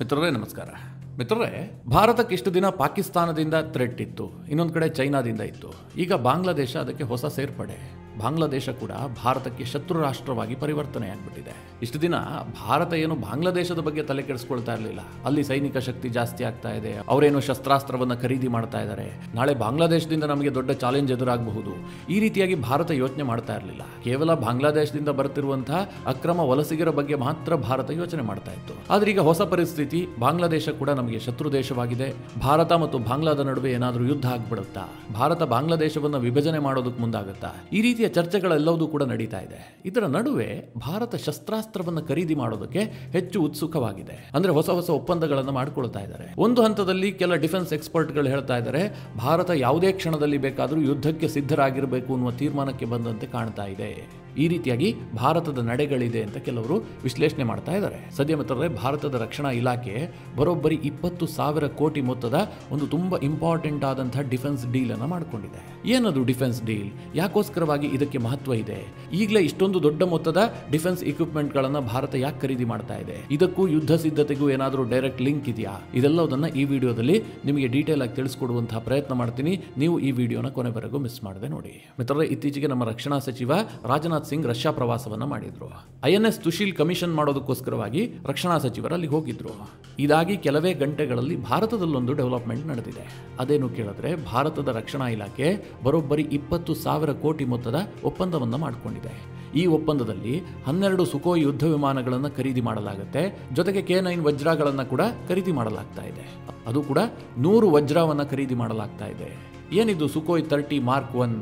ಮಿತ್ರರೇ ನಮಸ್ಕಾರ. ಮಿತ್ರರೇ, ಭಾರತಕ್ಕೆ ಇಷ್ಟು ದಿನ ಪಾಕಿಸ್ತಾನದಿಂದ ಥ್ರೆಟ್ ಇತ್ತು, ಇನ್ನೊಂದು ಕಡೆ ಚೈನಾದಿಂದ ಇತ್ತು. ಈಗ ಬಾಂಗ್ಲಾದೇಶ ಅದಕ್ಕೆ ಹೊಸ ಸೇರ್ಪಡೆ. ಬಾಂಗ್ಲಾದೇಶ ಕೂಡ ಭಾರತಕ್ಕೆ ಶತ್ರು ರಾಷ್ಟ್ರವಾಗಿ ಪರಿವರ್ತನೆ ಆಗಿಬಿಟ್ಟಿದೆ. ಇಷ್ಟು ದಿನ ಭಾರತ ಏನು ಬಾಂಗ್ಲಾದೇಶದ ಬಗ್ಗೆ ತಲೆ ಕೆಡಿಸ್ಕೊಳ್ತಾ ಇರಲಿಲ್ಲ. ಅಲ್ಲಿ ಸೈನಿಕ ಶಕ್ತಿ ಜಾಸ್ತಿ ಆಗ್ತಾ ಇದೆ, ಅವರೇನು ಶಸ್ತ್ರಾಸ್ತ್ರವನ್ನು ಖರೀದಿ ಮಾಡ್ತಾ ಇದ್ದಾರೆ, ನಾಳೆ ಬಾಂಗ್ಲಾದೇಶದಿಂದ ನಮಗೆ ದೊಡ್ಡ ಚಾಲೆಂಜ್ ಎದುರಾಗಬಹುದು, ಈ ರೀತಿಯಾಗಿ ಭಾರತ ಯೋಚನೆ ಮಾಡ್ತಾ ಇರಲಿಲ್ಲ. ಕೇವಲ ಬಾಂಗ್ಲಾದೇಶದಿಂದ ಬರ್ತಿರುವಂತಹ ಅಕ್ರಮ ವಲಸಿಗರ ಬಗ್ಗೆ ಮಾತ್ರ ಭಾರತ ಯೋಚನೆ ಮಾಡ್ತಾ ಇತ್ತು. ಆದ್ರೆ ಈಗ ಹೊಸ ಪರಿಸ್ಥಿತಿ, ಬಾಂಗ್ಲಾದೇಶ ಕೂಡ ನಮಗೆ ಶತ್ರು ದೇಶವಾಗಿದೆ. ಭಾರತ ಮತ್ತು ಬಾಂಗ್ಲಾದ ನಡುವೆ ಏನಾದರೂ ಯುದ್ಧ ಆಗ್ಬಿಡುತ್ತಾ, ಭಾರತ ಬಾಂಗ್ಲಾದೇಶವನ್ನು ವಿಭಜನೆ ಮಾಡೋದಕ್ಕೆ ಮುಂದಾಗುತ್ತಾ, ಈ ರೀತಿಯ ಚರ್ಚೆಗಳೆಲ್ಲವೂ ಕೂಡ ನಡೀತಾ ಇದೆ. ಇದರ ನಡುವೆ ಭಾರತ ಶಸ್ತ್ರಾಸ್ತ್ರವನ್ನು ಖರೀದಿ ಮಾಡೋದಕ್ಕೆ ಹೆಚ್ಚು ಉತ್ಸುಕವಾಗಿದೆ. ಅಂದ್ರೆ ಹೊಸ ಹೊಸ ಒಪ್ಪಂದಗಳನ್ನು ಮಾಡಿಕೊಳ್ತಾ ಇದ್ದಾರೆ. ಒಂದು ಹಂತದಲ್ಲಿ ಕೆಲ ಡಿಫೆನ್ಸ್ ಎಕ್ಸ್ಪರ್ಟ್ಗಳು ಹೇಳ್ತಾ ಇದ್ದಾರೆ, ಭಾರತ ಯಾವುದೇ ಕ್ಷಣದಲ್ಲಿ ಬೇಕಾದರೂ ಯುದ್ಧಕ್ಕೆ ಸಿದ್ಧರಾಗಿರಬೇಕು ಅನ್ನುವ ತೀರ್ಮಾನಕ್ಕೆ ಬಂದಂತೆ ಕಾಣ್ತಾ ಇದೆ. ಈ ರೀತಿಯಾಗಿ ಭಾರತದ ನಡೆಗಳಿದೆ ಅಂತ ಕೆಲವರು ವಿಶ್ಲೇಷಣೆ ಮಾಡ್ತಾ ಇದ್ದಾರೆ. ಸದ್ಯ ಮಿತ್ರರೇ, ಭಾರತದ ರಕ್ಷಣಾ ಇಲಾಖೆ ಬರೋಬ್ಬರಿ 20,000 ಕೋಟಿ ಮೊತ್ತದ ಒಂದು ತುಂಬಾ ಇಂಪಾರ್ಟೆಂಟ್ ಆದಂತಹ ಡಿಫೆನ್ಸ್ ಡೀಲ್ ಅನ್ನು ಮಾಡಿಕೊಂಡಿದೆ. ಏನದು ಡಿಫೆನ್ಸ್ ಡೀಲ್? ಯಾಕೋಸ್ಕರವಾಗಿ ಇದಕ್ಕೆ ಮಹತ್ವ ಇದೆ? ಈಗಲೇ ಇಷ್ಟೊಂದು ದೊಡ್ಡ ಮೊತ್ತದ ಡಿಫೆನ್ಸ್ ಇಕ್ವಿಪ್ಮೆಂಟ್ ಗಳನ್ನ ಭಾರತ ಯಾಕೆ ಖರೀದಿ ಮಾಡ್ತಾ ಇದೆ? ಇದಕ್ಕೂ ಯುದ್ಧ ಸಿದ್ಧತೆಗೂ ಏನಾದರೂ ಡೈರೆಕ್ಟ್ ಲಿಂಕ್ ಇದೆಯಾ? ಇದೆಲ್ಲದನ್ನ ಈ ವಿಡಿಯೋದಲ್ಲಿ ನಿಮಗೆ ಡೀಟೇಲ್ ಆಗಿ ತಿಳಿಸ್ಕೊಡುವಂತಹ ಪ್ರಯತ್ನ ಮಾಡ್ತೀನಿ. ನೀವು ಈ ವಿಡಿಯೋನ ಕೊನೆವರೆಗೂ ಮಿಸ್ ಮಾಡದೆ ನೋಡಿ. ಮಿತ್ರರೇ, ಇತ್ತೀಚೆಗೆ ನಮ್ಮ ರಕ್ಷಣಾ ಸಚಿವ ರಾಜನಾಥ್ ಸಿಂಗ್ ರಷ್ಯಾ ಪ್ರವಾಸವನ್ನ ಮಾಡಿದ್ರು. INS ತುಶೀಲ್ ಕಮಿಷನ್ ಮಾಡೋದಕ್ಕೋಸ್ಕರವಾಗಿ ರಕ್ಷಣಾ ಸಚಿವರು ಅಲ್ಲಿ ಹೋಗಿದ್ರು. ಇದಾಗಿ ಕೆಲವೇ ಗಂಟೆಗಳಲ್ಲಿ ಭಾರತದಲ್ಲೊಂದು ಡೆವಲಪ್ಮೆಂಟ್ ನಡೆದಿದೆ. ಅದೇನು ಕೇಳಿದ್ರೆ, ಭಾರತದ ರಕ್ಷಣಾ ಇಲಾಖೆ ಬರೋಬ್ಬರಿ 20,000 ಕೋಟಿ ಮೊತ್ತದ ಒಪ್ಪಂದವನ್ನ ಮಾಡಿಕೊಂಡಿದೆ. ಈ ಒಪ್ಪಂದದಲ್ಲಿ 12 ಸುಖೋಯ್ ಯುದ್ಧ ವಿಮಾನಗಳನ್ನು ಖರೀದಿ ಮಾಡಲಾಗುತ್ತೆ. ಜೊತೆಗೆ K9 ವಜ್ರಗಳನ್ನು ಕೂಡ ಖರೀದಿ ಮಾಡಲಾಗ್ತಾ ಇದೆ. ಅದು ಕೂಡ 100 ವಜ್ರವನ್ನು ಖರೀದಿ ಮಾಡಲಾಗ್ತಾ ಇದೆ. ಏನಿದು ಸುಖೋಯ್ 30 ಮಾರ್ಕ್ 1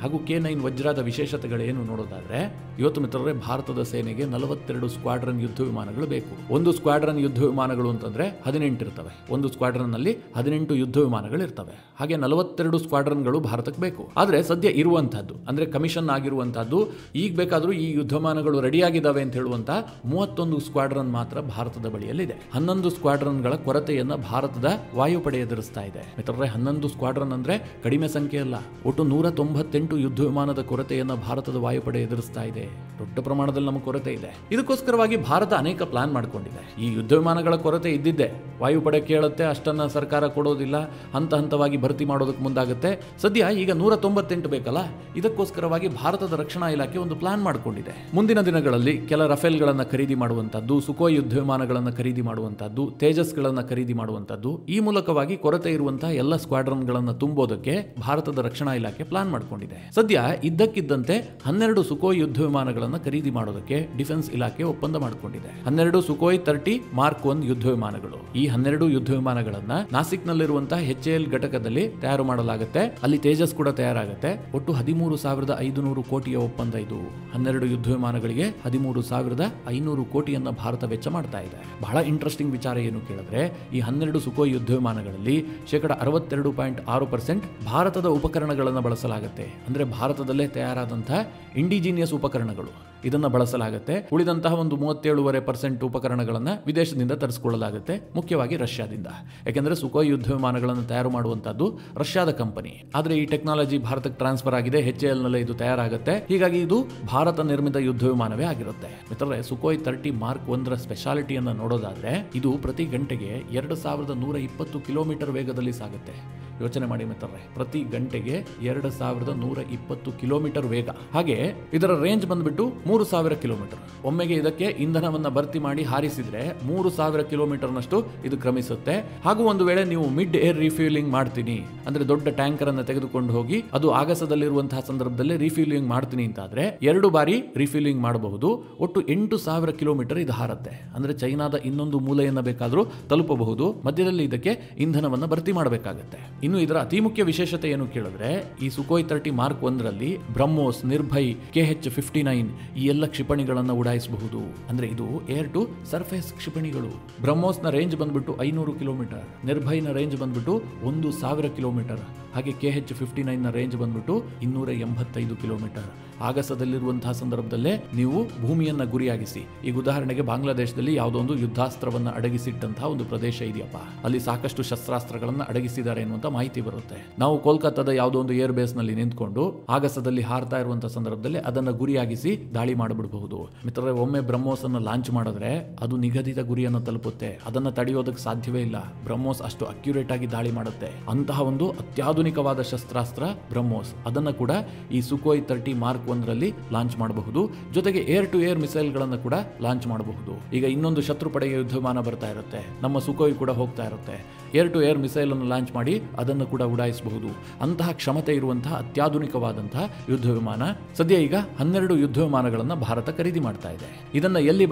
ಹಾಗೂ K9 ವಜ್ರದ ವಿಶೇಷತೆಗಳೇನು ನೋಡೋದಾದ್ರೆ, ಇವತ್ತು ಮಿತ್ರರೇ, ಭಾರತದ ಸೇನೆಗೆ 42 ಸ್ಕ್ವಾಡ್ರನ್ ಯುದ್ಧ ವಿಮಾನಗಳು ಬೇಕು. ಒಂದು ಸ್ಕ್ವಾಡ್ರನ್ ಯುದ್ಧ ವಿಮಾನಗಳು ಅಂತಂದ್ರೆ 18 ಇರ್ತವೆ. ಒಂದು ಸ್ಕ್ವಾಡ್ರನ್ ನಲ್ಲಿ 18 ಯುದ್ಧ ವಿಮಾನಗಳು ಇರ್ತವೆ. ಹಾಗೆ 42 ಸ್ಕ್ವಾಡ್ರನ್ಗಳು ಭಾರತಕ್ಕೆ ಬೇಕು. ಆದ್ರೆ ಸದ್ಯ ಇರುವಂತಹದ್ದು ಅಂದ್ರೆ ಕಮಿಷನ್ ಆಗಿರುವಂತಹದ್ದು, ಈಗ ಬೇಕಾದ್ರೂ ಈ ಯುದ್ಧ ವಿಮಾನಗಳು ರೆಡಿಯಾಗಿದ್ದಾವೆ ಅಂತ ಹೇಳುವಂತ 31 ಸ್ಕ್ವಾಡ್ರನ್ ಮಾತ್ರ ಭಾರತದ ಬಳಿಯಲ್ಲಿದೆ. 11 ಸ್ಕ್ವಾಡ್ರನ್ಗಳ ಕೊರತೆಯನ್ನ ಭಾರತದ ವಾಯುಪಡೆ ಎದುರಿಸ್ತಾ ಇದೆ. ಮಿತ್ರರೇ, 11 ಸ್ಕ್ವಾಡ್ರನ್ ಅಂದ್ರೆ ಕಡಿಮೆ ಸಂಖ್ಯೆ ಅಲ್ಲ. ಒಟ್ಟು 198 ಯುದ್ಧ ವಿಮಾನದ ಕೊರತೆಯನ್ನ ಭಾರತದ ವಾಯುಪಡೆ ಎದುರಿಸ್ತಾ ಇದೆ. ದೊಡ್ಡ ಪ್ರಮಾಣದಲ್ಲಿ ನಮಗೆ ಕೊರತೆ ಇದೆ. ಇದಕ್ಕೋಸ್ಕರವಾಗಿ ಭಾರತ ಅನೇಕ ಪ್ಲಾನ್ ಮಾಡಿಕೊಂಡಿದೆ. ಈ ಯುದ್ಧ ವಿಮಾನಗಳ ಕೊರತೆ ಇದ್ದಿದ್ದೆ, ವಾಯುಪಡೆ ಕೇಳುತ್ತೆ, ಅಷ್ಟನ್ನ ಸರ್ಕಾರ ಕೊಡೋದಿಲ್ಲ, ಹಂತ ಹಂತವಾಗಿ ಭರ್ತಿ ಮಾಡೋದಕ್ಕೆ ಮುಂದಾಗುತ್ತೆ. ಸದ್ಯ ಈಗ 198 ಬೇಕಲ್ಲ, ಇದಕ್ಕೋಸ್ಕರವಾಗಿ ಭಾರತದ ರಕ್ಷಣಾ ಇಲಾಖೆ ಒಂದು ಪ್ಲಾನ್ ಮಾಡಿಕೊಂಡಿದೆ. ಮುಂದಿನ ದಿನಗಳಲ್ಲಿ ಕೆಲ ರಫೇಲ್ಗಳನ್ನ ಖರೀದಿ ಮಾಡುವಂತದ್ದು, ಸುಖೋಯ್ ಯುದ್ಧ ವಿಮಾನಗಳನ್ನ ಖರೀದಿ ಮಾಡುವಂತದ್ದು, ತೇಜಸ್ಗಳನ್ನ ಖರೀದಿ ಮಾಡುವಂತದ್ದು, ಈ ಮೂಲಕವಾಗಿ ಕೊರತೆ ಇರುವಂತಹ ಎಲ್ಲ ಸ್ಕ್ವಾಡ್ರನ್ಗಳನ್ನ ತುಂಬೋದಕ್ಕೆ ಭಾರತದ ರಕ್ಷಣಾ ಇಲಾಖೆ ಪ್ಲಾನ್ ಮಾಡಿಕೊಂಡಿದೆ. ಸದ್ಯ ಇದ್ದಕ್ಕಿದ್ದಂತೆ 12 ಸುಖೋಯ್ ಯುದ್ಧ ವಿಮಾನಗಳನ್ನು ಖರೀದಿ ಮಾಡೋದಕ್ಕೆ ಡಿಫೆನ್ಸ್ ಇಲಾಖೆ ಒಪ್ಪಂದ ಮಾಡಿಕೊಂಡಿದೆ. 12 ಸುಖೋಯ್ 30 ಮಾರ್ಕ್ 1 ಯುದ್ಧ ವಿಮಾನಗಳು. ಈ 12 ಯುದ್ಧ ವಿಮಾನಗಳನ್ನ ನಾಸಿಕ್ ನಲ್ಲಿರುವಂತಹ HAL ಘಟಕದಲ್ಲಿ ತಯಾರು ಮಾಡಲಾಗುತ್ತೆ. ಅಲ್ಲಿ ತೇಜಸ್ ಕೂಡ ತಯಾರಾಗುತ್ತೆ. ಒಟ್ಟು 13,500 ಕೋಟಿಯ ಒಪ್ಪಂದ ಇದು. 12 ಯುದ್ಧ ವಿಮಾನಗಳಿಗೆ 13,500 ಕೋಟಿಯನ್ನ ಭಾರತ ವೆಚ್ಚ ಮಾಡ್ತಾ ಇದೆ. ಬಹಳ ಇಂಟ್ರೆಸ್ಟಿಂಗ್ ವಿಚಾರ ಏನು ಕೇಳಿದ್ರೆ, ಈ 12 ಸುಖೋಯ್ ಯುದ್ಧ ವಿಮಾನಗಳಲ್ಲಿ 62.6% ಭಾರತದ ಉಪಕರಣಗಳನ್ನು ಬಳಸಲಾಗುತ್ತೆ. ಅಂದ್ರೆ ಭಾರತದಲ್ಲೇ ತಯಾರಾದಂತಹ ಇಂಡಿಜಿನಿಯಸ್ ಉಪಕರಣಗಳು ಇದನ್ನ ಬಳಸಲಾಗುತ್ತೆ. ಉಳಿದಂತಹ ಒಂದು 37.5% ಉಪಕರಣಗಳನ್ನ ವಿದೇಶದಿಂದ ತರಿಸಿಕೊಳ್ಳಲಾಗುತ್ತೆ, ಮುಖ್ಯವಾಗಿ ರಷ್ಯಾದಿಂದ. ಯಾಕೆಂದ್ರೆ ಸುಖೋಯ್ ಯುದ್ಧ ವಿಮಾನಗಳನ್ನು ತಯಾರು ಮಾಡುವಂತದ್ದು ರಷ್ಯಾದ ಕಂಪನಿ. ಆದ್ರೆ ಈ ಟೆಕ್ನಾಲಜಿ ಭಾರತಕ್ಕೆ ಟ್ರಾನ್ಸ್ಫರ್ ಆಗಿದೆ, HAL ನಲ್ಲೇ ಇದು ತಯಾರಾಗುತ್ತೆ. ಹೀಗಾಗಿ ಇದು ಭಾರತ ನಿರ್ಮಿತ ಯುದ್ಧ ವಿಮಾನವೇ ಆಗಿರುತ್ತೆ. ಮಿತ್ರರೇ, ಸುಖೋಯ್ 30 ಮಾರ್ಕ್ 1ರ ಸ್ಪೆಷಾಲಿಟಿಯನ್ನ ನೋಡೋದಾದ್ರೆ, ಇದು ಪ್ರತಿ ಗಂಟೆಗೆ 2120 ಕಿಲೋಮೀಟರ್ ವೇಗದಲ್ಲಿ ಸಾಗುತ್ತೆ. ಯೋಚನೆ ಮಾಡಿ ಮಿತ್ರರೇ, ಪ್ರತಿ ಗಂಟೆಗೆ 2120 ಕಿಲೋಮೀಟರ್ ವೇಗ. ಹಾಗೆ ಇದರ ರೇಂಜ್ ಬಂದ್ಬಿಟ್ಟು 3,000 ಕಿಲೋಮೀಟರ್. ಒಮ್ಮೆಗೆ ಇದಕ್ಕೆ ಇಂಧನವನ್ನ ಭರ್ತಿ ಮಾಡಿ ಹಾರಿಸಿದ್ರೆ 3,000 ಕಿಲೋಮೀಟರ್ನಷ್ಟು ಇದು ಕ್ರಮಿಸುತ್ತೆ. ಹಾಗೂ ಒಂದು ವೇಳೆ ನೀವು ಮಿಡ್ ಏರ್ ರಿಫ್ಯೂಲಿಂಗ್ ಮಾಡ್ತೀನಿ ಅಂದ್ರೆ ದೊಡ್ಡ ಟ್ಯಾಂಕರ್ ಅನ್ನು ತೆಗೆದುಕೊಂಡು ಹೋಗಿ ಅದು ಆಗಸದಲ್ಲಿರುವಂತಹ ಸಂದರ್ಭದಲ್ಲಿ ರಿಫ್ಯೂಲಿಂಗ್ ಮಾಡ್ತೀನಿ ಅಂತಾದ್ರೆ 2 ಬಾರಿ ರಿಫ್ಯೂಲಿಂಗ್ ಮಾಡಬಹುದು. ಒಟ್ಟು 8,000 ಕಿಲೋಮೀಟರ್ ಇದು ಹಾರುತ್ತೆ. ಅಂದ್ರೆ ಚೈನಾದ ಇನ್ನೊಂದು ಮೂಲೆಯನ್ನ ಬೇಕಾದ್ರೂ ತಲುಪಬಹುದು. ಮಧ್ಯದಲ್ಲಿ ಇದಕ್ಕೆ ಇಂಧನವನ್ನ ಭರ್ತಿ ಮಾಡಬೇಕಾಗುತ್ತೆ. ಇನ್ನು ಇದರ ಅತಿ ಮುಖ್ಯ ವಿಶೇಷತೆ ಏನು ಕೇಳಿದ್ರೆ, ಈ ಸುಖೋಯ್ 30 ಮಾರ್ಕ್ 1ರಲ್ಲಿ ಬ್ರಹ್ಮೋಸ್, ನಿರ್ಭಯ್, KH-59 ಈ ಎಲ್ಲ ಕ್ಷಿಪಣಿಗಳನ್ನು ಉಡಾಯಿಸಬಹುದು. ಅಂದ್ರೆ ಇದು ಏರ್ ಟು ಸರ್ಫೇಸ್ ಕ್ಷಿಪಣಿಗಳು. ಬ್ರಹ್ಮೋಸ್ ನ ರೇಂಜ್ ಬಂದ್ಬಿಟ್ಟು 500 ಕಿಲೋಮೀಟರ್, ನಿರ್ಭಯ್ ನ ರೇಂಜ್ ಬಂದ್ಬಿಟ್ಟು 1,000 ಕಿಲೋಮೀಟರ್. ಹಾಗೆ KH-59 ರೇಂಜ್ ಬಂದ್ಬಿಟ್ಟು 285 ಕಿಲೋಮೀಟರ್. ಆಗಸದಲ್ಲಿರುವಂತಹ ಸಂದರ್ಭದಲ್ಲೇ ನೀವು ಭೂಮಿಯನ್ನ ಗುರಿಯಾಗಿಸಿ, ಈಗ ಉದಾಹರಣೆಗೆ ಬಾಂಗ್ಲಾದೇಶದಲ್ಲಿ ಯಾವುದೋ ಒಂದು ಯುದ್ಧಾಸ್ತ್ರವನ್ನ ಅಡಗಿಸಿಟ್ಟಂತಹ ಒಂದು ಪ್ರದೇಶ ಇದೆಯಪ್ಪ, ಅಲ್ಲಿ ಸಾಕಷ್ಟು ಶಸ್ತ್ರಾಸ್ತ್ರಗಳನ್ನ ಅಡಗಿಸಿದ್ದಾರೆ ಎನ್ನುವಂತ ಮಾಹಿತಿ ಬರುತ್ತೆ. ನಾವು ಕೋಲ್ಕತ್ತಾದ ಯಾವುದೋ ಒಂದು ಏರ್ ಬೇಸ್ ನಲ್ಲಿ ನಿಂತ್ಕೊಂಡು ಆಗಸದಲ್ಲಿ ಹಾರ್ತಾ ಇರುವಂತಹ ಸಂದರ್ಭದಲ್ಲಿ ಅದನ್ನ ಗುರಿಯಾಗಿಸಿ ದಾಳಿ ಮಾಡಿಬಿಡಬಹುದು. ಮಿತ್ರರೇ, ಒಮ್ಮೆ ಬ್ರಹ್ಮೋಸ್ ಅನ್ನು ಲಾಂಚ್ ಮಾಡಿದ್ರೆ ಅದು ನಿಗದಿತ ಗುರಿಯನ್ನು ತಲುಪುತ್ತೆ, ಅದನ್ನ ತಡೆಯೋದಕ್ಕೆ ಸಾಧ್ಯವೇ ಇಲ್ಲ. ಬ್ರಹ್ಮೋಸ್ ಅಷ್ಟು ಅಕ್ಯುರೇಟ್ ಆಗಿ ದಾಳಿ ಮಾಡುತ್ತೆ. ಅಂತಹ ಒಂದು ಅತ್ಯಾಧುನಿಕವಾದ ಶಸ್ತ್ರಾಸ್ತ್ರ ಬ್ರಹ್ಮೋಸ್, ಅದನ್ನ ಕೂಡ ಈ ಸುಖೋಯ್ 30 ಮಾರ್ಕ್ 1ರಲ್ಲಿ ಲಾಂಚ್ ಮಾಡಬಹುದು. ಜೊತೆಗೆ ಏರ್ ಟು ಏರ್ ಮಿಸೈಲ್ ಗಳನ್ನು ಕೂಡ ಲಾಂಚ್ ಮಾಡಬಹುದು. ಈಗ ಇನ್ನೊಂದು ಶತ್ರು ಪಡೆಗೆ ಯುದ್ಧ ವಿಮಾನ ಬರ್ತಾ ಇರುತ್ತೆ, ನಮ್ಮ ಸುಖೋಯ್ ಕೂಡ ಹೋಗ್ತಾ ಇರುತ್ತೆ. ಏರ್ ಟು ಏರ್ ಮಿಸೈಲ್ ಅನ್ನು ಲಾಂಚ್ ಮಾಡಿ ಅದನ್ನು ಕೂಡ ಉಡಾಯಿಸಬಹುದು. ಅಂತಹ ಕ್ಷಮತೆ ಇರುವಂತಹ ಅತ್ಯಾಧುನಿಕವಾದಂತಹ ಯುದ್ಧ ವಿಮಾನ ಸದ್ಯ ಈಗ 12 ಯುದ್ಧ ವಿಮಾನಗಳನ್ನು ಭಾರತ ಖರೀದಿ ಮಾಡ್ತಾ ಇದೆ. ಇದನ್ನ ಎಲ್ಲಿ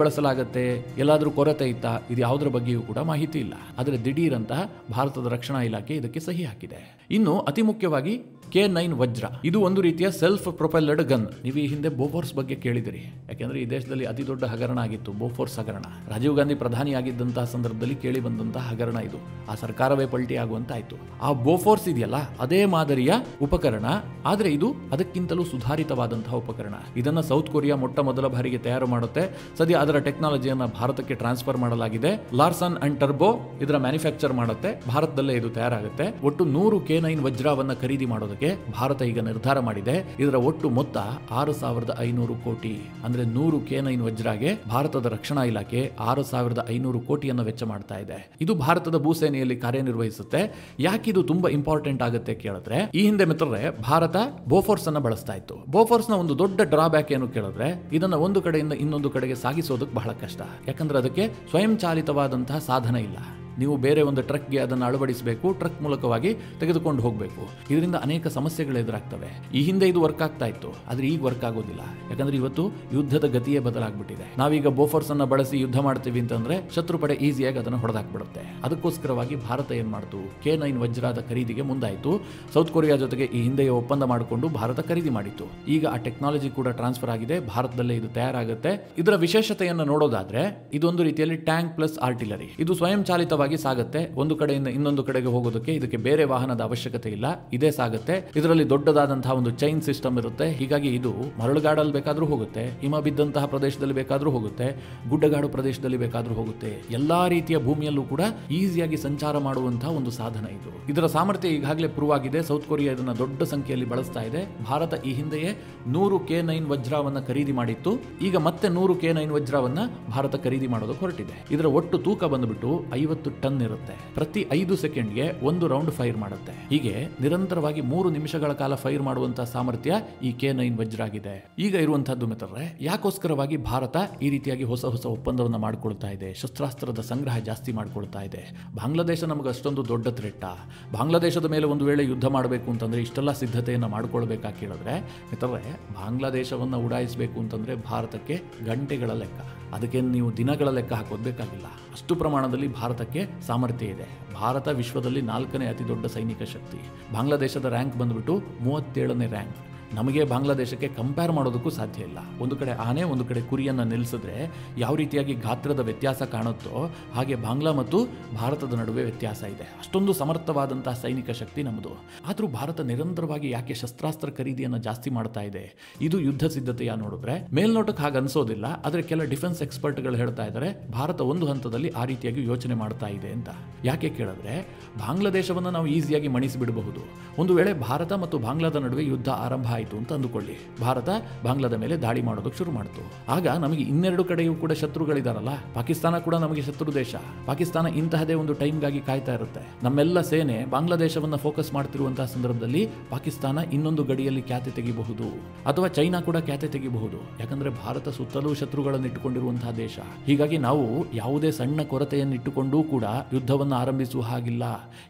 ಬಳಸಲಾಗುತ್ತೆ, ಎಲ್ಲಾದ್ರೂ ಕೊರತೆ ಇತ್ತಾ, ಇದು ಯಾವುದರ ಬಗ್ಗೆಯೂ ಕೂಡ ಮಾಹಿತಿ ಇಲ್ಲ. ಆದರೆ ದಿಢೀರಂತಹ ಭಾರತದ ರಕ್ಷಣಾ ಇಲಾಖೆ ಇದಕ್ಕೆ ಸಹಿ ಹಾಕಿದೆ. ಇನ್ನು ಅತಿ ಮುಖ್ಯವಾಗಿ K9 ವಜ್ರ, ಇದು ಒಂದು ರೀತಿಯ ಸೆಲ್ಫ್ ಪ್ರೊಪೆಲ್ಡ್ ಗನ್. ನೀವು ಈ ಹಿಂದೆ ಬೋಫೋರ್ಸ್ ಬಗ್ಗೆ ಕೇಳಿದಿರಿ, ಯಾಕೆಂದ್ರೆ ಈ ದೇಶದಲ್ಲಿ ಅತಿ ದೊಡ್ಡ ಹಗರಣ ಆಗಿತ್ತು ಬೋಫೋರ್ಸ್ ಹಗರಣ. ರಾಜೀವ್ ಗಾಂಧಿ ಪ್ರಧಾನಿಯಾಗಿದ್ದಂತಹ ಸಂದರ್ಭದಲ್ಲಿ ಕೇಳಿ ಬಂದಂತಹ ಹಗರಣ ಇದು. ಆ ಸರ್ಕಾರವೇ ಪಲ್ಟಿ ಆಗುವಂತಾಯ್ತು. ಆ ಬೋಫೋರ್ಸ್ ಇದೆಯಲ್ಲ, ಅದೇ ಮಾದರಿಯ ಉಪಕರಣ, ಆದ್ರೆ ಇದು ಅದಕ್ಕಿಂತಲೂ ಸುಧಾರಿತವಾದಂತಹ ಉಪಕರಣ. ಇದನ್ನ ಸೌತ್ ಕೊರಿಯಾ ಮೊಟ್ಟ ಮೊದಲ ಬಾರಿಗೆ ತಯಾರು ಮಾಡುತ್ತೆ. ಸದ್ಯ ಅದರ ಟೆಕ್ನಾಲಜಿಯನ್ನ ಭಾರತಕ್ಕೆ ಟ್ರಾನ್ಸ್ಫರ್ ಮಾಡಲಾಗಿದೆ. ಲಾರ್ಸನ್ ಅಂಡ್ ಟರ್ಬೋ ಇದರ ಮ್ಯಾನುಫ್ಯಾಕ್ಚರ್ ಮಾಡುತ್ತೆ, ಭಾರತದಲ್ಲೇ ಇದು ತಯಾರಾಗುತ್ತೆ. ಒಟ್ಟು 100 K9 ವಜ್ರವನ್ನ ಖರೀದಿ ಮಾಡೋದಕ್ಕೆ ಭಾರತ ಈಗ ನಿರ್ಧಾರ ಮಾಡಿದೆ. ಇದರ ಒಟ್ಟು ಮೊತ್ತ 6,500 ಕೋಟಿ. ಅಂದ್ರೆ 100 K9 ವಜ್ರಾಗೆ ಭಾರತದ ರಕ್ಷಣಾ ಇಲಾಖೆ 6,500 ಕೋಟಿಯನ್ನು ವೆಚ್ಚ ಮಾಡ್ತಾ ಇದೆ. ಇದು ಭಾರತದ ಭೂಸೇನೆಯಲ್ಲಿ ಕಾರ್ಯನಿರ್ವಹಿಸುತ್ತೆ. ಯಾಕಿದು ತುಂಬಾ ಇಂಪಾರ್ಟೆಂಟ್ ಆಗುತ್ತೆ ಕೇಳಿದ್ರೆ, ಈ ಹಿಂದೆ ಮಿತ್ರರೇ ಭಾರತ ಬೋಫೋರ್ಸ್ ಅನ್ನ ಬಳಸ್ತಾ ಇತ್ತು. ಬೋಫೋರ್ಸ್ ನ ಒಂದು ದೊಡ್ಡ ಡ್ರಾಬ್ಯಾಕ್ ಏನು ಕೇಳಿದ್ರೆ, ಇದನ್ನ ಒಂದು ಕಡೆಯಿಂದ ಇನ್ನೊಂದು ಕಡೆಗೆ ಸಾಗಿಸೋದಕ್ಕೆ ಬಹಳ ಕಷ್ಟ. ಯಾಕಂದ್ರೆ ಅದಕ್ಕೆ ಸ್ವಯಂ ಚಾಲಿತವಾದಂತಹ ಸಾಧನ ಇಲ್ಲ. ನೀವು ಬೇರೆ ಒಂದು ಟ್ರಕ್ಗೆ ಅದನ್ನು ಅಳವಡಿಸಬೇಕು, ಟ್ರಕ್ ಮೂಲಕವಾಗಿ ತೆಗೆದುಕೊಂಡು ಹೋಗಬೇಕು. ಇದರಿಂದ ಅನೇಕ ಸಮಸ್ಯೆಗಳು ಎದುರಾಗ್ತವೆ. ಈ ಹಿಂದೆ ಇದು ವರ್ಕ್ ಆಗ್ತಾ ಇತ್ತು, ಆದ್ರೆ ಈಗ ವರ್ಕ್ ಆಗೋದಿಲ್ಲ. ಯಾಕಂದ್ರೆ ಇವತ್ತು ಯುದ್ಧದ ಗತಿಯೇ ಬದಲಾಗ್ಬಿಟ್ಟಿದೆ. ನಾವೀಗ ಬೋಫೋರ್ಸ್ ಅನ್ನ ಬಳಸಿ ಯುದ್ಧ ಮಾಡ್ತೀವಿ ಅಂತಂದ್ರೆ ಶತ್ರು ಪಡೆ ಈಸಿಯಾಗಿ ಅದನ್ನು ಹೊಡೆದಾಕ್ಬಿಡುತ್ತೆ. ಅದಕ್ಕೋಸ್ಕರವಾಗಿ ಭಾರತ ಏನ್ ಮಾಡ್ತು, K9 ವಜ್ರದ ಖರೀದಿಗೆ ಮುಂದಾಯಿತು. ಸೌತ್ ಕೊರಿಯಾ ಜೊತೆಗೆ ಈ ಹಿಂದೆಯೇ ಒಪ್ಪಂದ ಮಾಡಿಕೊಂಡು ಭಾರತ ಖರೀದಿ ಮಾಡಿತ್ತು. ಈಗ ಆ ಟೆಕ್ನಾಲಜಿ ಕೂಡ ಟ್ರಾನ್ಸ್ಫರ್ ಆಗಿದೆ, ಭಾರತದಲ್ಲೇ ಇದು ತಯಾರಾಗುತ್ತೆ. ಇದರ ವಿಶೇಷತೆಯನ್ನು ನೋಡೋದಾದ್ರೆ, ಇದೊಂದು ರೀತಿಯಲ್ಲಿ ಟ್ಯಾಂಕ್ ಪ್ಲಸ್ ಆರ್ಟಿಲರಿ. ಇದು ಸ್ವಯಂ ಚಾಲಿತವಾಗಿ ಸಾಗುತ್ತೆ. ಒಂದು ಕಡೆಯಿಂದ ಇನ್ನೊಂದು ಕಡೆಗೆ ಹೋಗೋದಕ್ಕೆ ಇದಕ್ಕೆ ಬೇರೆ ವಾಹನದ ಅವಶ್ಯಕತೆ ಇಲ್ಲ, ಇದೇ ಸಾಗುತ್ತೆ. ಇದರಲ್ಲಿ ದೊಡ್ಡದಾದಂತಹ ಒಂದು ಚೈನ್ ಸಿಸ್ಟಮ್ ಇರುತ್ತೆ. ಹೀಗಾಗಿ ಇದು ಮರಳುಗಾಡಲ್ಲಿ ಬೇಕಾದ್ರೂ ಹೋಗುತ್ತೆ, ಹಿಮ ಬಿದ್ದಂತಹ ಪ್ರದೇಶದಲ್ಲಿ ಬೇಕಾದ್ರೂ ಹೋಗುತ್ತೆ, ಗುಡ್ಡಗಾಡು ಪ್ರದೇಶದಲ್ಲಿ ಬೇಕಾದ್ರೂ ಹೋಗುತ್ತೆ. ಎಲ್ಲಾ ರೀತಿಯ ಭೂಮಿಯಲ್ಲೂ ಕೂಡ ಈಸಿಯಾಗಿ ಸಂಚಾರ ಮಾಡುವಂತಹ ಒಂದು ಸಾಧನ ಇದು. ಇದರ ಸಾಮರ್ಥ್ಯ ಈಗಾಗಲೇ ಪ್ರೂವ್ ಆಗಿದೆ. ಸೌತ್ ಕೊರಿಯಾ ಇದನ್ನ ದೊಡ್ಡ ಸಂಖ್ಯೆಯಲ್ಲಿ ಬಳಸ್ತಾ ಇದೆ. ಭಾರತ ಈ ಹಿಂದೆಯೇ 100 K9 ವಜ್ರವನ್ನ ಖರೀದಿ ಮಾಡಿತ್ತು. ಈಗ ಮತ್ತೆ 100 K9 ವಜ್ರವನ್ನ ಭಾರತ ಖರೀದಿ ಮಾಡೋದಕ್ಕೆ ಹೊರಟಿದೆ. ಇದರ ಒಟ್ಟು ತೂಕ ಬಂದ್ಬಿಟ್ಟು 50 ಟನ್ ಇರುತ್ತೆ. ಪ್ರತಿ 5 ಸೆಕೆಂಡ್ಗೆ 1 ರೌಂಡ್ ಫೈರ್ ಮಾಡುತ್ತೆ. ಹೀಗೆ ನಿರಂತರವಾಗಿ 3 ನಿಮಿಷಗಳ ಕಾಲ ಫೈರ್ ಮಾಡುವಂತಹ ಸಾಮರ್ಥ್ಯ ಈ K9 ವಜ್ರ ಆಗಿದೆ. ಈಗ ಇರುವಂತಹದ್ದು ಮಿತ್ರರೇ, ಯಾಕೋಸ್ಕರವಾಗಿ ಭಾರತ ಈ ರೀತಿಯಾಗಿ ಹೊಸ ಹೊಸ ಒಪ್ಪಂದವನ್ನು ಮಾಡಿಕೊಳ್ತಾ ಇದೆ, ಶಸ್ತ್ರಾಸ್ತ್ರದ ಸಂಗ್ರಹ ಜಾಸ್ತಿ ಮಾಡಿಕೊಳ್ತಾ ಇದೆ. ಬಾಂಗ್ಲಾದೇಶ ನಮಗೆ ಅಷ್ಟೊಂದು ದೊಡ್ಡ ಥ್ರೆಟ್. ಬಾಂಗ್ಲಾದೇಶದ ಮೇಲೆ ಒಂದು ವೇಳೆ ಯುದ್ಧ ಮಾಡಬೇಕು ಅಂತಂದ್ರೆ ಇಷ್ಟೆಲ್ಲ ಸಿದ್ಧತೆಯನ್ನು ಮಾಡಿಕೊಳ್ಬೇಕಾ ಕೇಳಿದ್ರೆ ಮಿತ್ರರೇ, ಬಾಂಗ್ಲಾದೇಶವನ್ನು ಉಡಾಯಿಸಬೇಕು ಅಂತಂದ್ರೆ ಭಾರತಕ್ಕೆ ಗಂಟೆಗಳ ಲೆಕ್ಕ, ಅದಕ್ಕೆ ನೀವು ದಿನಗಳ ಲೆಕ್ಕ ಹಾಕೋದು ಬೇಕಾಗಿಲ್ಲ. ಅಷ್ಟು ಪ್ರಮಾಣದಲ್ಲಿ ಭಾರತಕ್ಕೆ ಸಾಮರ್ಥ್ಯ ಇದೆ. ಭಾರತ ವಿಶ್ವದಲ್ಲಿ 4ನೇ ಅತಿ ದೊಡ್ಡ ಸೈನಿಕ ಶಕ್ತಿ. ಬಾಂಗ್ಲಾದೇಶದ ರ್ಯಾಂಕ್ ಬಂದ್ಬಿಟ್ಟು 37ನೇ ರ್ಯಾಂಕ್. ನಮಗೆ ಬಾಂಗ್ಲಾದೇಶಕ್ಕೆ ಕಂಪೇರ್ ಮಾಡೋದಕ್ಕೂ ಸಾಧ್ಯ ಇಲ್ಲ. ಒಂದು ಕಡೆ ಆನೆ, ಒಂದು ಕಡೆ ಕುರಿಯನ್ನು ನಿಲ್ಲಿಸಿದ್ರೆ ಯಾವ ರೀತಿಯಾಗಿ ಗಾತ್ರದ ವ್ಯತ್ಯಾಸ ಕಾಣುತ್ತೋ ಹಾಗೆ ಬಾಂಗ್ಲಾ ಮತ್ತು ಭಾರತದ ನಡುವೆ ವ್ಯತ್ಯಾಸ ಇದೆ. ಅಷ್ಟೊಂದು ಸಮರ್ಥವಾದಂತಹ ಸೈನಿಕ ಶಕ್ತಿ ನಮ್ಮದು. ಆದರೂ ಭಾರತ ನಿರಂತರವಾಗಿ ಯಾಕೆ ಶಸ್ತ್ರಾಸ್ತ್ರ ಖರೀದಿಯನ್ನು ಜಾಸ್ತಿ ಮಾಡ್ತಾ ಇದೆ? ಇದು ಯುದ್ಧ ಸಿದ್ಧತೆಯ ನೋಡಿದ್ರೆ ಮೇಲ್ನೋಟಕ್ಕೆ ಹಾಗೆ ಅನ್ಸೋದಿಲ್ಲ, ಆದರೆ ಕೆಲ ಡಿಫೆನ್ಸ್ ಎಕ್ಸ್ಪರ್ಟ್ಗಳು ಹೇಳ್ತಾ ಇದ್ದಾರೆ ಭಾರತ ಒಂದು ಹಂತದಲ್ಲಿ ಆ ರೀತಿಯಾಗಿ ಯೋಚನೆ ಮಾಡ್ತಾ ಇದೆ ಅಂತ. ಯಾಕೆ ಕೇಳಿದ್ರೆ, ಬಾಂಗ್ಲಾದೇಶವನ್ನು ನಾವು ಈಸಿಯಾಗಿ ಮಣಿಸಿಬಿಡಬಹುದು. ಒಂದು ವೇಳೆ ಭಾರತ ಮತ್ತು ಬಾಂಗ್ಲಾದ ನಡುವೆ ಯುದ್ಧ ಆರಂಭ ಆಯಿತು ಅಂತ ಅಂದುಕೊಳ್ಳಿ, ಭಾರತ ಬಾಂಗ್ಲಾದ ಮೇಲೆ ದಾಳಿ ಮಾಡೋದಕ್ಕೆ ಶುರು ಮಾಡ್ತು. ಆಗ ನಮಗೆ ಇನ್ನೆರಡು ಕಡೆಯೂ ಕೂಡ ಶತ್ರುಗಳಿದಾರಲ್ಲ, ಪಾಕಿಸ್ತಾನ ಕೂಡ ನಮಗೆ ಶತ್ರು ದೇಶ. ಪಾಕಿಸ್ತಾನ ಇಂತಹದೇ ಒಂದು ಟೈಮ್ಗಾಗಿ ಕಾಯ್ತಾ ಇರುತ್ತೆ. ನಮ್ಮೆಲ್ಲ ಸೇನೆ ಬಾಂಗ್ಲಾದೇಶವನ್ನ ಫೋಕಸ್ ಮಾಡ್ತಿರುವಂತಹ ಸಂದರ್ಭದಲ್ಲಿ ಪಾಕಿಸ್ತಾನ ಇನ್ನೊಂದು ಗಡಿಯಲ್ಲಿ ಖ್ಯಾತೆ ತೆಗಿಬಹುದು, ಅಥವಾ ಚೈನಾ ಕೂಡ ಖ್ಯಾತೆ ತೆಗಿಬಹುದು. ಯಾಕಂದ್ರೆ ಭಾರತ ಸುತ್ತಲೂ ಶತ್ರುಗಳನ್ನು ಇಟ್ಟುಕೊಂಡಿರುವಂತಹ ದೇಶ. ಹೀಗಾಗಿ ನಾವು ಯಾವುದೇ ಸಣ್ಣ ಕೊರತೆಯನ್ನು ಇಟ್ಟುಕೊಂಡೂ ಕೂಡ ಯುದ್ಧವನ್ನು ಆರಂಭಿಸುವ ಹಾಗಿಲ್ಲ,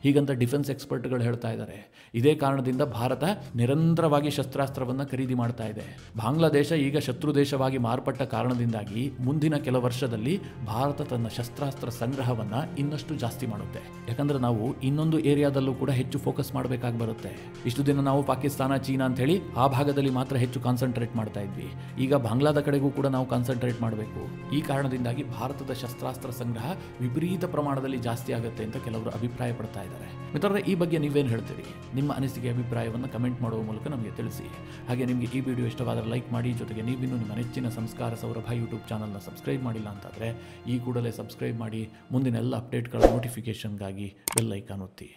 ಹೀಗಂತ ಡಿಫೆನ್ಸ್ ಎಕ್ಸ್ಪರ್ಟ್ಗಳು ಹೇಳ್ತಾ ಇದ್ದಾರೆ. ಇದೇ ಕಾರಣದಿಂದ ಭಾರತ ನಿರಂತರವಾಗಿ ಶಸ್ತ್ರಾಸ್ತ್ರವನ್ನು ಖರೀದಿ ಮಾಡ್ತಾ ಇದೆ. ಬಾಂಗ್ಲಾದೇಶ ಈಗ ಶತ್ರು ದೇಶವಾಗಿ ಮಾರ್ಪಟ್ಟ ಕಾರಣದಿಂದಾಗಿ ಮುಂದಿನ ಕೆಲ ವರ್ಷದಲ್ಲಿ ಭಾರತ ತನ್ನ ಶಸ್ತ್ರಾಸ್ತ್ರ ಸಂಗ್ರಹವನ್ನು ಇನ್ನಷ್ಟು ಜಾಸ್ತಿ ಮಾಡುತ್ತೆ. ಯಾಕಂದ್ರೆ ನಾವು ಇನ್ನೊಂದು ಏರಿಯಾದಲ್ಲೂ ಕೂಡ ಹೆಚ್ಚು ಫೋಕಸ್ ಮಾಡಬೇಕಾಗಿ ಬರುತ್ತೆ. ಇಷ್ಟು ದಿನ ನಾವು ಪಾಕಿಸ್ತಾನ, ಚೀನಾ ಅಂತ ಹೇಳಿ ಆ ಭಾಗದಲ್ಲಿ ಮಾತ್ರ ಹೆಚ್ಚು ಕಾನ್ಸಂಟ್ರೇಟ್ ಮಾಡ್ತಾ ಇದ್ವಿ. ಈಗ ಬಾಂಗ್ಲಾದ ಕಡೆಗೂ ಕೂಡ ನಾವು ಕಾನ್ಸಂಟ್ರೇಟ್ ಮಾಡಬೇಕು. ಈ ಕಾರಣದಿಂದಾಗಿ ಭಾರತದ ಶಸ್ತ್ರಾಸ್ತ್ರ ಸಂಗ್ರಹ ವಿಪರೀತ ಪ್ರಮಾಣದಲ್ಲಿ ಜಾಸ್ತಿ ಆಗುತ್ತೆ ಅಂತ ಕೆಲವರು ಅಭಿಪ್ರಾಯ ಪಡ್ತಾ ಇದ್ದಾರೆ. ಮಿತ್ರರೇ, ಈ ಬಗ್ಗೆ ನೀವೇನು ಹೇಳ್ತೀರಿ? ನಿಮ್ಮ ಅನಿಸಿಕೆ ಅಭಿಪ್ರಾಯವನ್ನು ಕಮೆಂಟ್ ಮಾಡುವ ಮೂಲಕ ನಮಗೆ ತಿಳಿಸಿ. ಹಾಗೆ ನಿಮಗೆ ಈ ವಿಡಿಯೋ ಇಷ್ಟವಾದರೆ ಲೈಕ್ ಮಾಡಿ. ಜೊತೆಗೆ ನೀವಿನ್ನೂ ನಿಮ್ಮ ನೆಚ್ಚಿನ ಸಂಸ್ಕಾರ ಸೌರಭ ಯೂಟ್ಯೂಬ್ ಚಾನಲ್ನ ಸಬ್ಸ್ಕ್ರೈಬ್ ಮಾಡಿಲ್ಲ ಅಂತಾದರೆ ಈ ಕೂಡಲೇ ಸಬ್ಸ್ಕ್ರೈಬ್ ಮಾಡಿ. ಮುಂದಿನ ಎಲ್ಲ ಅಪ್ಡೇಟ್ಗಳ ನೋಟಿಫಿಕೇಷನ್ಗಾಗಿ ಬೆಲ್ ಐಕಾನ್ ಒತ್ತಿ.